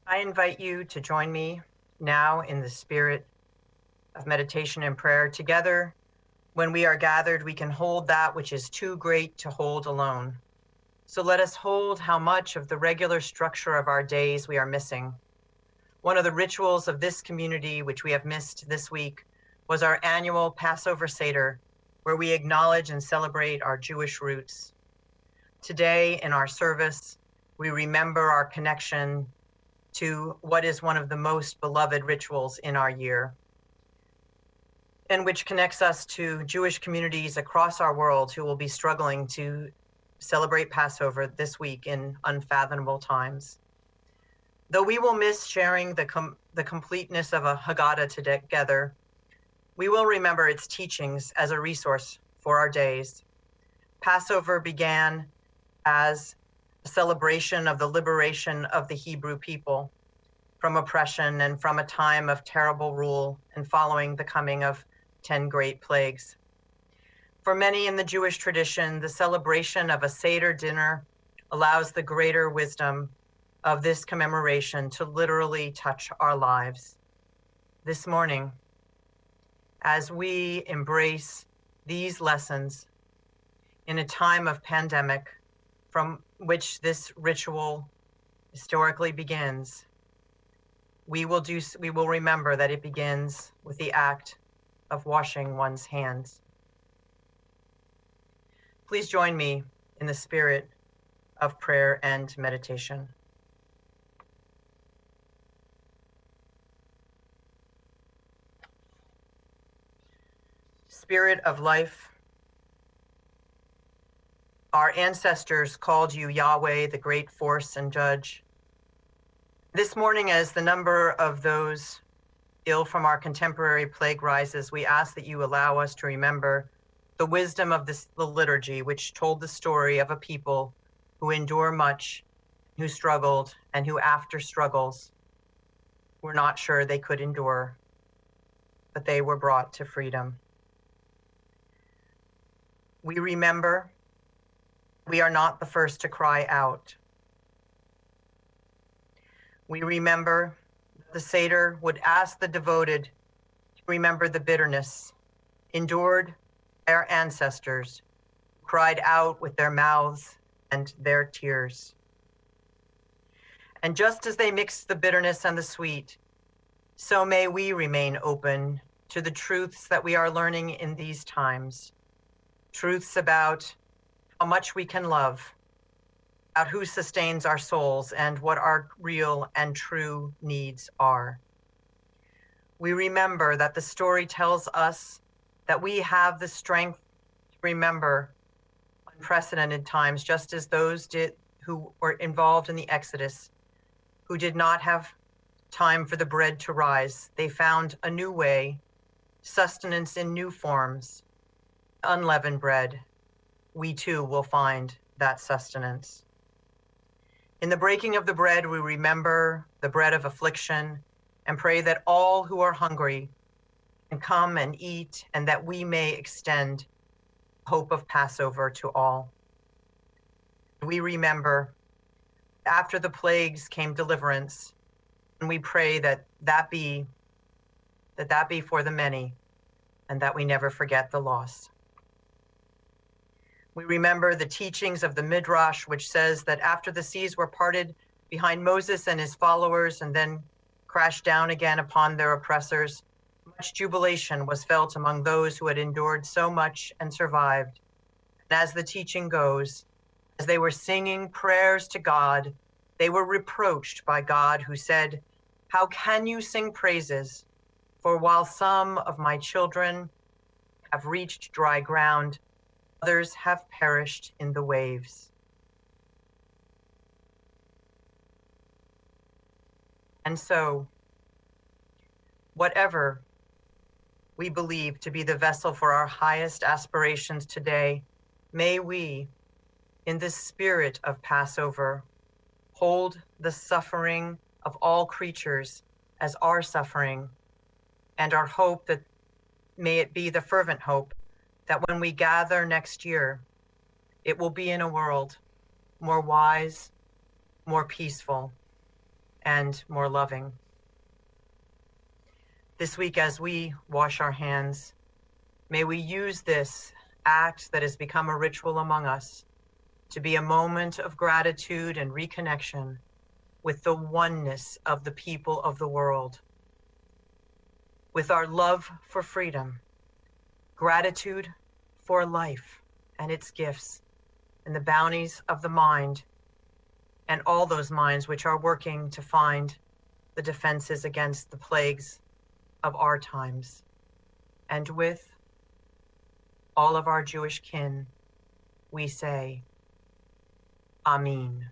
I invite you to join me now in the spirit of meditation and prayer. Together, when we are gathered, we can hold that which is too great to hold alone. So let us hold how much of the regular structure of our days we are missing. One of the rituals of this community, which we have missed this week, was our annual Passover Seder, where we acknowledge and celebrate our Jewish roots. Today, in our service, we remember our connection to what is one of the most beloved rituals in our year, and which connects us to Jewish communities across our world who will be struggling to celebrate Passover this week in unfathomable times. Though we will miss sharing the completeness of a Haggadah together, we will remember its teachings as a resource for our days. Passover began as a celebration of the liberation of the Hebrew people from oppression and from a time of terrible rule and following the coming of 10 great plagues. For many in the Jewish tradition, the celebration of a Seder dinner allows the greater wisdom of this commemoration to literally touch our lives. This morning, as we embrace these lessons in a time of pandemic from which this ritual historically begins, we will remember that it begins with the act of washing one's hands. Please join me in the spirit of prayer and meditation. Spirit of life, our ancestors called you Yahweh, the great force and judge. This morning, as the number of those ill from our contemporary plague rises, we ask that you allow us to remember the wisdom of the liturgy, which told the story of a people who endure much, who struggled, and who after struggles were not sure they could endure, but they were brought to freedom. We remember we are not the first to cry out. We remember the Seder would ask the devoted to remember the bitterness endured by our ancestors, who cried out with their mouths and their tears. And just as they mixed the bitterness and the sweet, so may we remain open to the truths that we are learning in these times. Truths about how much we can love, about who sustains our souls, and what our real and true needs are. We remember that the story tells us that we have the strength to remember unprecedented times, just as those did who were involved in the Exodus, who did not have time for the bread to rise. They found a new way, sustenance in new forms, unleavened bread. We too will find that sustenance. In the breaking of the bread, we remember the bread of affliction and pray that all who are hungry can come and eat, and that we may extend hope of Passover to all. We remember after the plagues came deliverance, and we pray that be for the many, and that we never forget the loss. We remember the teachings of the Midrash, which says that after the seas were parted behind Moses and his followers and then crashed down again upon their oppressors, much jubilation was felt among those who had endured so much and survived. And as the teaching goes, as they were singing prayers to God, they were reproached by God, who said, "How can you sing praises? For while some of my children have reached dry ground, others have perished in the waves." And so, whatever we believe to be the vessel for our highest aspirations today, may we, in the spirit of Passover, hold the suffering of all creatures as our suffering, and our hope that may it be the fervent hope that when we gather next year, it will be in a world more wise, more peaceful, and more loving. This week, as we wash our hands, may we use this act that has become a ritual among us to be a moment of gratitude and reconnection with the oneness of the people of the world, with our love for freedom, gratitude for life and its gifts, and the bounties of the mind, and all those minds which are working to find the defenses against the plagues of our times. And with all of our Jewish kin, we say, Amen.